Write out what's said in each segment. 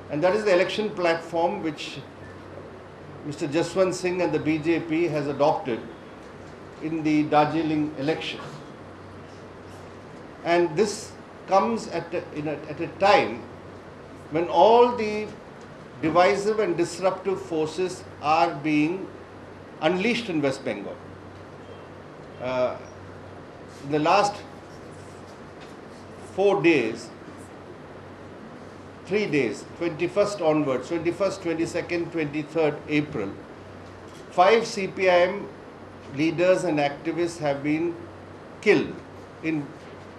And that is the election platform which Mr. Jaswant Singh and the BJP has adopted in the Darjeeling election. And this comes at a time when all the divisive and disruptive forces are being unleashed in West Bengal. In the last 4 days, 3 days, 21st onwards, 21st, 22nd, 23rd April, 5 CPIM leaders and activists have been killed in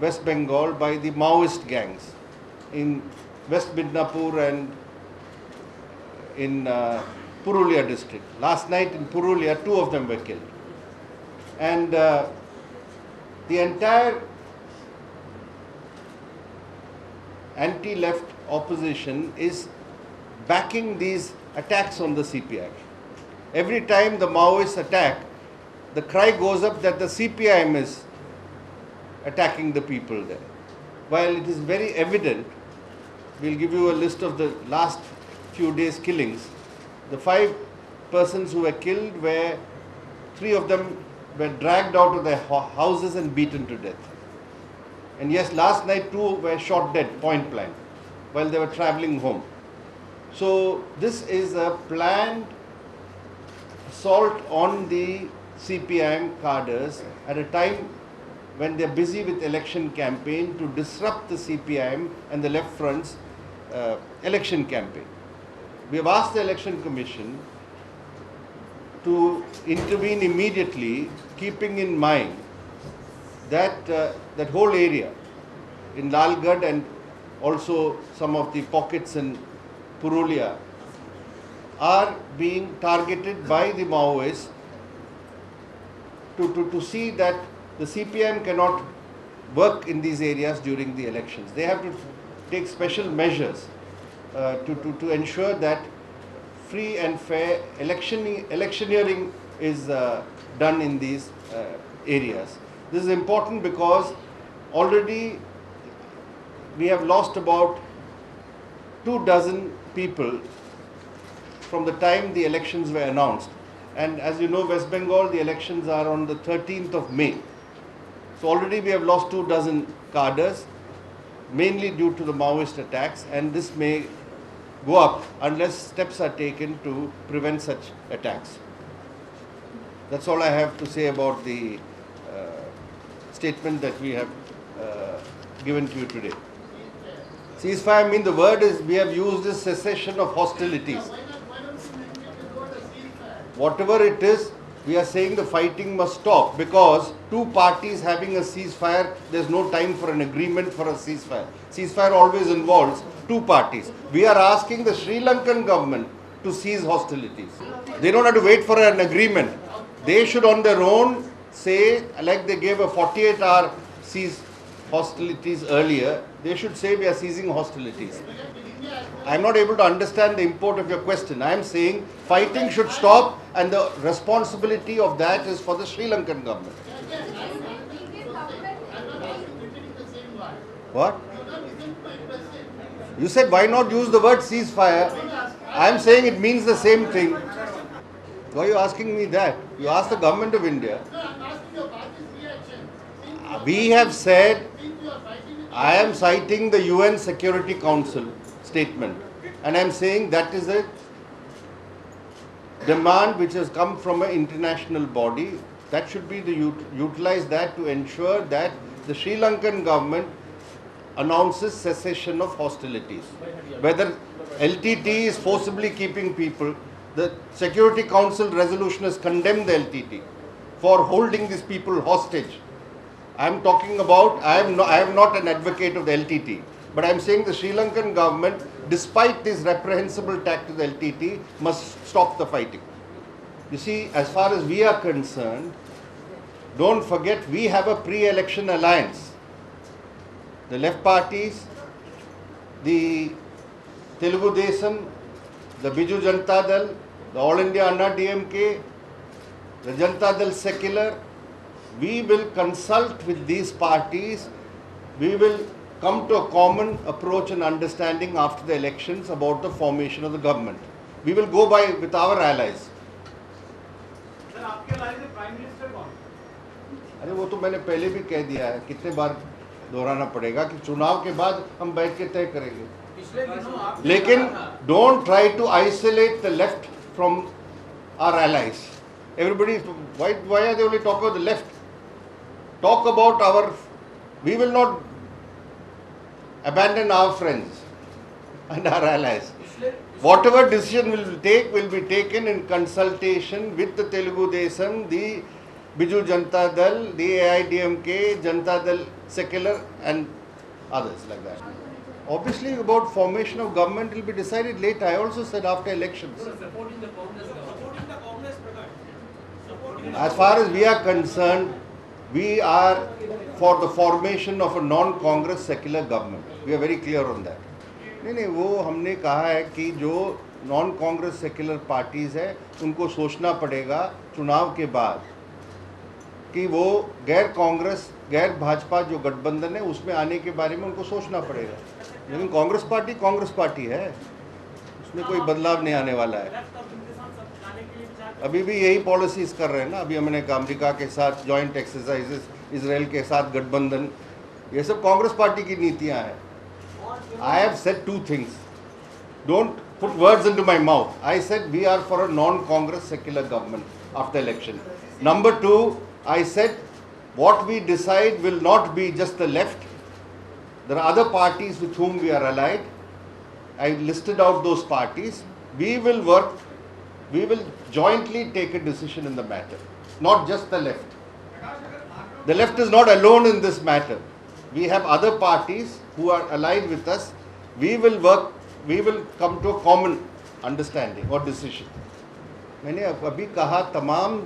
West Bengal by the Maoist gangs in West Midnapur and in Purulia district. Last night in Purulia, 2 of them were killed. And the entire anti-left opposition is backing these attacks on the CPIM. Every time the Maoists attack, the cry goes up that the CPIM is attacking the people there. While it is very evident, we'll give you a list of the last few days' killings. The 5 persons who were killed were, 3 of them were dragged out of their houses and beaten to death. And yes, last night 2 were shot dead, point blank, while they were traveling home. So this is a planned assault on the CPIM cadres at a time when they are busy with election campaign to disrupt the CPIM and the left front's election campaign. We have asked the Election Commission to intervene immediately, keeping in mind that that whole area in Lalgarh and also some of the pockets in Purulia are being targeted by the Maoists to see that the CPIM cannot work in these areas during the elections. They have to take special measures to ensure that free and fair electioneering is done in these areas. This is important because already we have lost about 24 people from the time the elections were announced. And as you know, West Bengal, the elections are on the 13th of May. So already we have lost 24 cadres, mainly due to the Maoist attacks, and this may go up unless steps are taken to prevent such attacks. That's all I have to say about the statement that we have given to you today. Ceasefire, I mean, the word is we have used is cessation of hostilities. Whatever it is, we are saying the fighting must stop because 2 parties having a ceasefire, there's no time for an agreement for a ceasefire. Ceasefire always involves 2 parties. We are asking the Sri Lankan government to cease hostilities. They don't have to wait for an agreement. They should on their own say, like they gave a 48-hour cease hostilities earlier, they should say we are ceasing hostilities. I am not able to understand the import of your question. I am saying fighting should stop and the responsibility of that is for the Sri Lankan government. What? You said why not use the word ceasefire? I am saying it means the same thing. Why are you asking me that? You ask the government of India. We have said, I am citing the UN Security Council statement and I am saying that is a demand which has come from an international body that should be utilize that to ensure that the Sri Lankan government announces cessation of hostilities. Whether LTT is forcibly keeping people, the Security Council resolution has condemned the LTT for holding these people hostage. I am talking about, I am not an advocate of the LTT, but I am saying the Sri Lankan government, despite this reprehensible attack to the LTT, must stop the fighting. You see, as far as we are concerned, don't forget we have a pre-election alliance. The left parties, the Telugu Desam, the Biju Janata Dal, the All India Anna DMK, the Janata Dal Secular, we will consult with these parties, we will come to a common approach and understanding after the elections about the formation of the government. We will go by with our allies. Sir आपके allies में prime minister कौन? अरे वो तो मैंने पहले भी कह दिया है, कितने बार दोहराना पड़ेगा कि चुनाव के बाद हम बैठ के तय करेंगे. पिछले दिनों आप लेकिन don't try to isolate the left from our allies. Everybody, why are they only talking about the left? Talk about our. We will not abandon our friends and our allies. Whatever decision will be taken in consultation with the Telugu Desam, the Biju Janata Dal, the AIDMK, Janata Dal Secular and others like that. Obviously about formation of government will be decided later. I also said after elections. supporting the Congress government. As far as we are concerned, we are for the formation of a non-Congress secular government. We are very clear on that. नहीं वो हमने कहा है कि जो non Congress secular parties है उनको सोचना पड़ेगा चुनाव के बाद कि वो गैर कांग्रेस गैर भाजपा जो गठबंधन है उसमें आने के बारे में उनको सोचना पड़ेगा. लेकिन कांग्रेस पार्टी है, उसमें कोई बदलाव नहीं आने वाला है. अभी भी यही पॉलिसीज कर रहे हैं ना. अभी हमने कहा अमेरिका के साथ जॉइंट एक्सरसाइजेस, इजराइल के साथ गठबंधन, ये सब कांग्रेस पार्टी की नीतियां हैं. I have said two things. Don't put words into my mouth. I said we are for a non-Congress secular government after election. Number two, I said what we decide will not be just the left. There are other parties with whom we are allied. I listed out those parties. We will work, we will jointly take a decision in the matter, not just the left. The left is not alone in this matter. We have other parties who are allied with us. We will work, we will come to a common understanding or decision. मैंने अभी कहा तमाम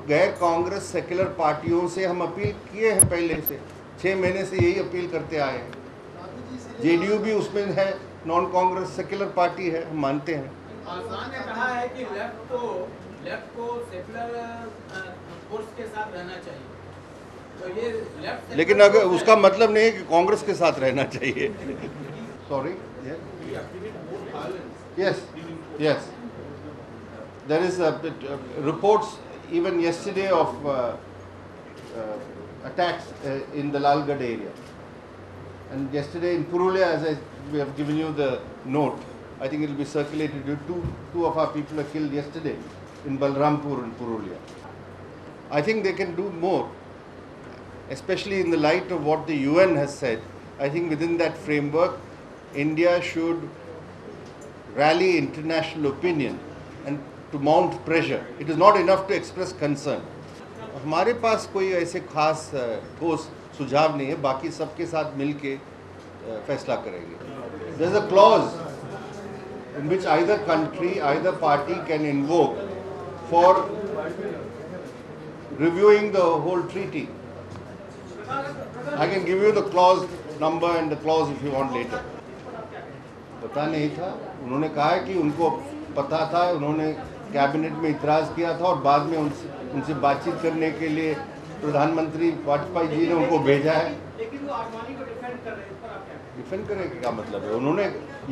गैर Congress secular पार्टियों से हम appeal किए हैं पहले से, 6 महीने से यही अपील करते आए हैं. जेडीयू भी उसमें है, नॉन कांग्रेस सेक्युलर पार्टी है, हम मानते हैं. आसान ने कहा है कि लेफ्ट को सेक्युलर फोर्स के साथ रहना चाहिए. तो ये लेफ्ट लेकिन अगर उसका मतलब नहीं है कि कांग्रेस के साथ रहना चाहिए. Sorry. Yes. There is reports even yesterday of attacks in the Lalgad area. And yesterday in Purulia, we have given you the note, I think it will be circulated. Two of our people were killed yesterday in Balrampur in Purulia. I think they can do more, especially in the light of what the UN has said. I think within that framework, India should rally international opinion and to mount pressure. It is not enough to express concern. हमारे पास कोई ऐसे खास ठोस सुझाव नहीं है, बाकी सबके साथ मिलके फैसला करेंगे. There is a clause in which either country, either party can invoke for reviewing the whole treaty. I can give you the clause number and the clause if you want later. पता नहीं था, उन्होंने कहा है कि उनको पता था, उन्होंने कैबिनेट में इतराज़ किया था और बाद में उनसे बातचीत करने के लिए प्रधानमंत्री वाजपेयी जी ने उनको भेजा है. लेकिन वो आडवाणी को डिफेंड कर रहे हैं, इस पर आप क्या कहें? डिफेंड करें क्या मतलब है? उन्होंने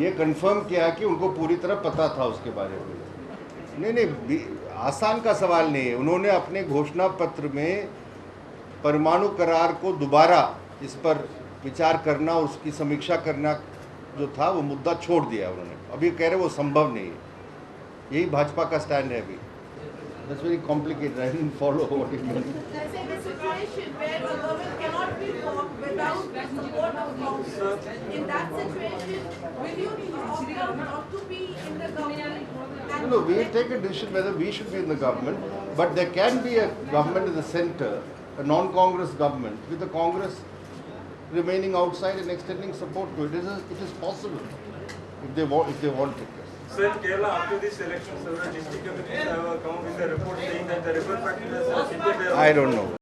ये कंफर्म किया कि उनको पूरी तरह पता था उसके बारे में. नहीं, आसान का सवाल नहीं है. उन्होंने अपने घोषणा पत्र में परमाणु करार को दोबारा इस पर विचार करना और उसकी समीक्षा करना जो था वो मुद्दा छोड़ दिया उन्होंने. अभी कह रहे वो संभव नहीं है. यही भाजपा का स्टैंड है अभी. That's very complicated. I didn't follow what it meant. Let's say the situation where the government cannot be formed without the support of Congress. In that situation, will you opt not to be in the government? No, we will take a decision whether we should be in the government, but there can be a government in the center, a non-Congress government, with the Congress remaining outside and extending support to it. It is possible if they want it. Sir, Kerala, after this election, several district committees have come up with a report saying that the river factory has shifted their... I don't know.